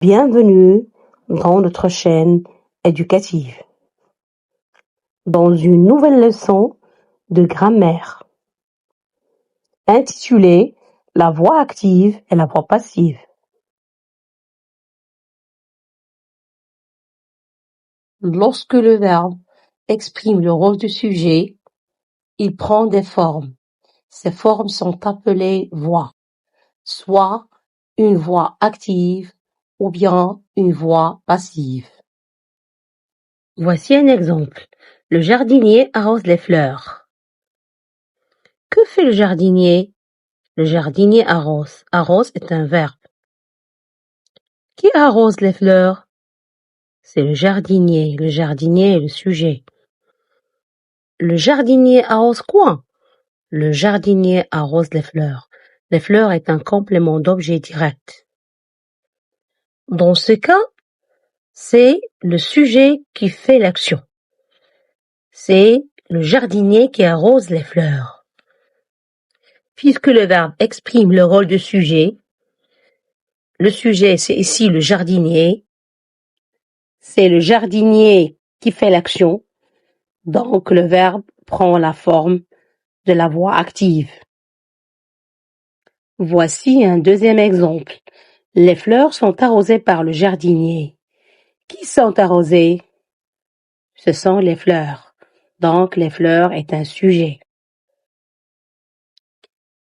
Bienvenue dans notre chaîne éducative, dans une nouvelle leçon de grammaire, intitulée La voix active et la voix passive. Lorsque le verbe exprime le rôle du sujet, il prend des formes. Ces formes sont appelées voix, soit une voix active ou bien une voix passive. Voici un exemple. Le jardinier arrose les fleurs. Que fait le jardinier? Le jardinier arrose. Arrose est un verbe. Qui arrose les fleurs? C'est le jardinier. Le jardinier est le sujet. Le jardinier arrose quoi? Le jardinier arrose les fleurs. Les fleurs est un complément d'objet direct. Dans ce cas, c'est le sujet qui fait l'action. C'est le jardinier qui arrose les fleurs. Puisque le verbe exprime le rôle du sujet, le sujet c'est ici le jardinier, c'est le jardinier qui fait l'action, donc le verbe prend la forme de la voix active. Voici un deuxième exemple. Les fleurs sont arrosées par le jardinier. Qui sont arrosées? Ce sont les fleurs. Donc les fleurs est un sujet.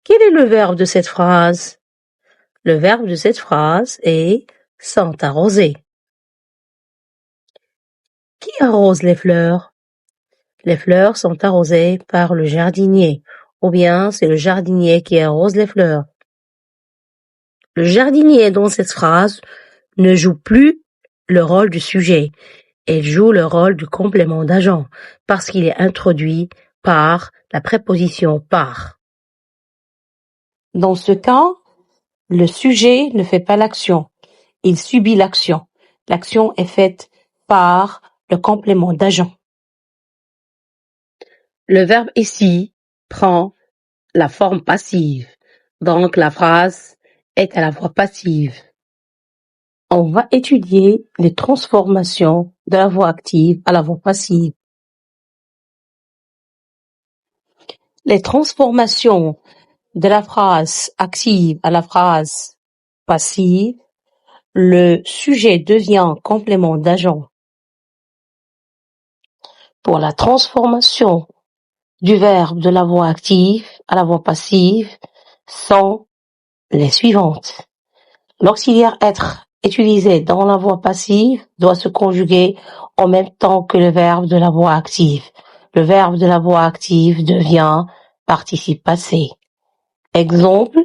Quel est le verbe de cette phrase? Le verbe de cette phrase est sont arrosées. Qui arrose les fleurs? Les fleurs sont arrosées par le jardinier, ou bien c'est le jardinier qui arrose les fleurs. Le jardinier dans cette phrase ne joue plus le rôle du sujet, il joue le rôle du complément d'agent, parce qu'il est introduit par la préposition par. Dans ce cas, le sujet ne fait pas l'action, il subit l'action. L'action est faite par le complément d'agent. Le verbe ici prend la forme passive, donc la phrase est à la voix passive. On va étudier les transformations de la voix active à la voix passive. Les transformations de la phrase active à la phrase passive, le sujet devient complément d'agent. Pour la transformation du verbe de la voix active à la voix passive sont les suivantes. L'auxiliaire être utilisé dans la voix passive doit se conjuguer en même temps que le verbe de la voix active. Le verbe de la voix active devient participe passé. Exemple,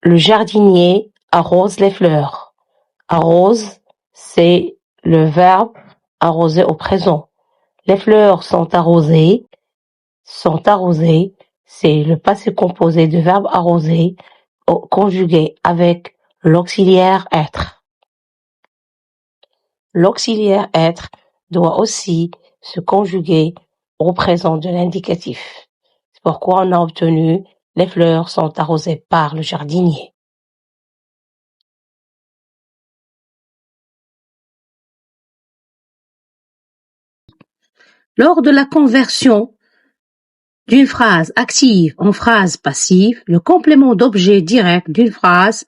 le jardinier arrose les fleurs. Arrose, c'est le verbe arroser au présent. Les fleurs sont arrosées, c'est le passé composé du verbe arroser conjugué avec l'auxiliaire être. L'auxiliaire être doit aussi se conjuguer au présent de l'indicatif. C'est pourquoi on a obtenu les fleurs sont arrosées par le jardinier. Lors de la conversion d'une phrase active en phrase passive, le complément d'objet direct d'une phrase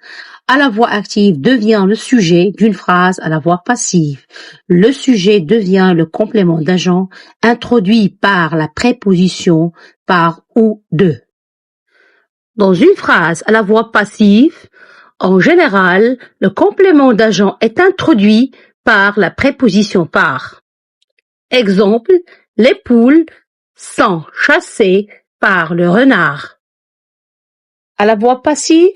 à la voix active devient le sujet d'une phrase à la voix passive. Le sujet devient le complément d'agent introduit par la préposition par ou de. Dans une phrase à la voix passive, en général, le complément d'agent est introduit par la préposition par. Exemple, les poules sont chassées par le renard. À la voix passive,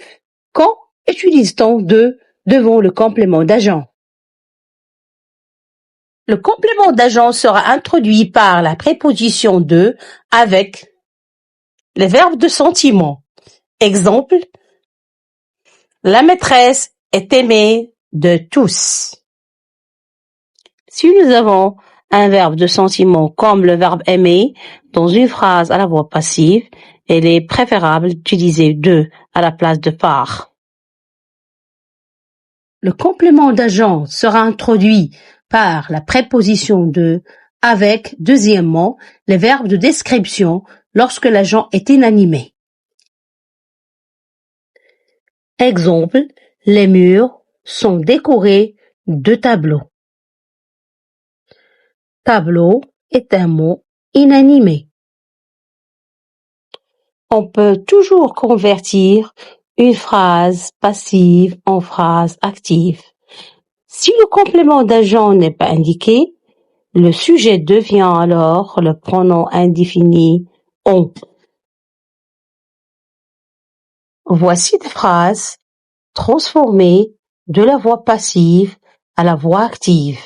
quand utilise-t-on de devant le complément d'agent? Le complément d'agent sera introduit par la préposition de avec les verbes de sentiment. Exemple, la maîtresse est aimée de tous. Si nous avons un verbe de sentiment comme le verbe aimer dans une phrase à la voix passive, il est préférable d'utiliser de à la place de par. Le complément d'agent sera introduit par la préposition de avec, deuxièmement, les verbes de description lorsque l'agent est inanimé. Exemple, les murs sont décorés de tableaux. Tableau est un mot inanimé. On peut toujours convertir une phrase passive en phrase active. Si le complément d'agent n'est pas indiqué, le sujet devient alors le pronom indéfini on. Voici des phrases transformées de la voix passive à la voix active.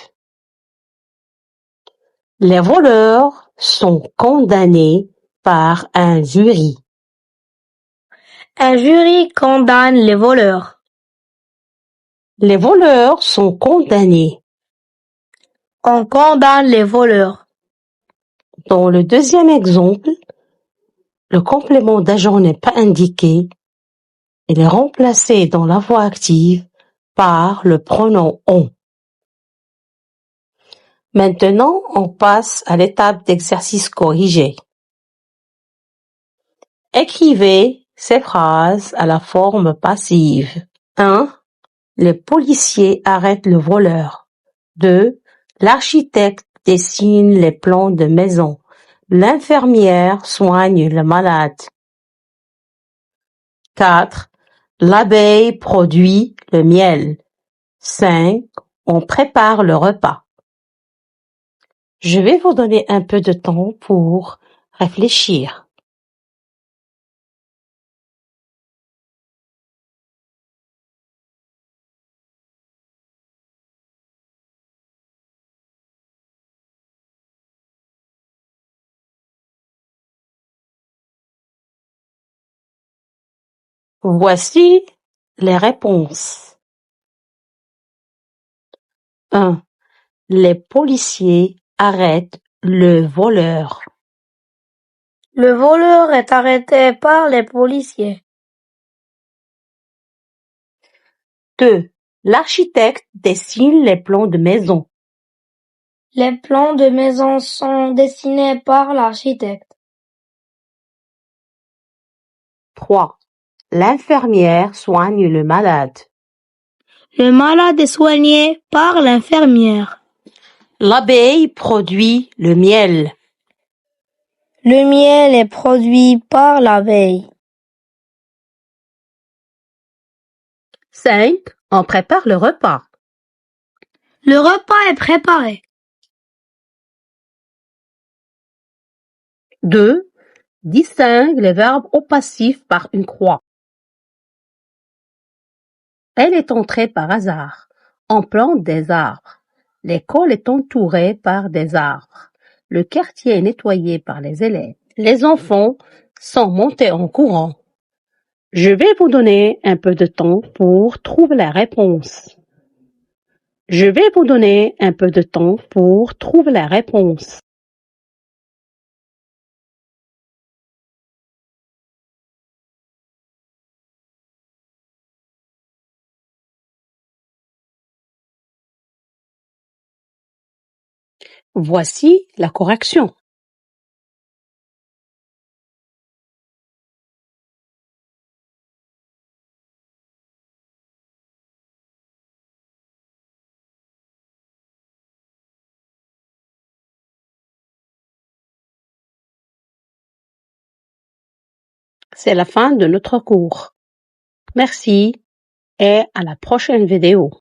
Les voleurs sont condamnés par un jury. Un jury condamne les voleurs. Les voleurs sont condamnés. On condamne les voleurs. Dans le deuxième exemple, le complément d'agent n'est pas indiqué. Il est remplacé dans la voix active par le pronom on. Maintenant, on passe à l'étape d'exercice corrigé. Écrivez ces phrases à la forme passive. 1. Les policiers arrêtent le voleur. 2. L'architecte dessine les plans de maison. L'infirmière soigne le malade. 4. L'abeille produit le miel. 5. On prépare le repas. Je vais vous donner un peu de temps pour réfléchir. Voici les réponses. 1. Les policiers arrêtent le voleur. Le voleur est arrêté par les policiers. 2. L'architecte dessine les plans de maison. Les plans de maison sont dessinés par l'architecte. 3. L'infirmière soigne le malade. Le malade est soigné par l'infirmière. L'abeille produit le miel. Le miel est produit par l'abeille. 5. On prépare le repas. Le repas est préparé. 2. Distingue les verbes au passif par une croix. Elle est entrée par hasard. On plante des arbres. L'école est entourée par des arbres. Le quartier est nettoyé par les élèves. Les enfants sont montés en courant. Je vais vous donner un peu de temps pour trouver la réponse. Je vais vous donner un peu de temps pour trouver la réponse. Voici la correction. C'est la fin de notre cours. Merci et à la prochaine vidéo.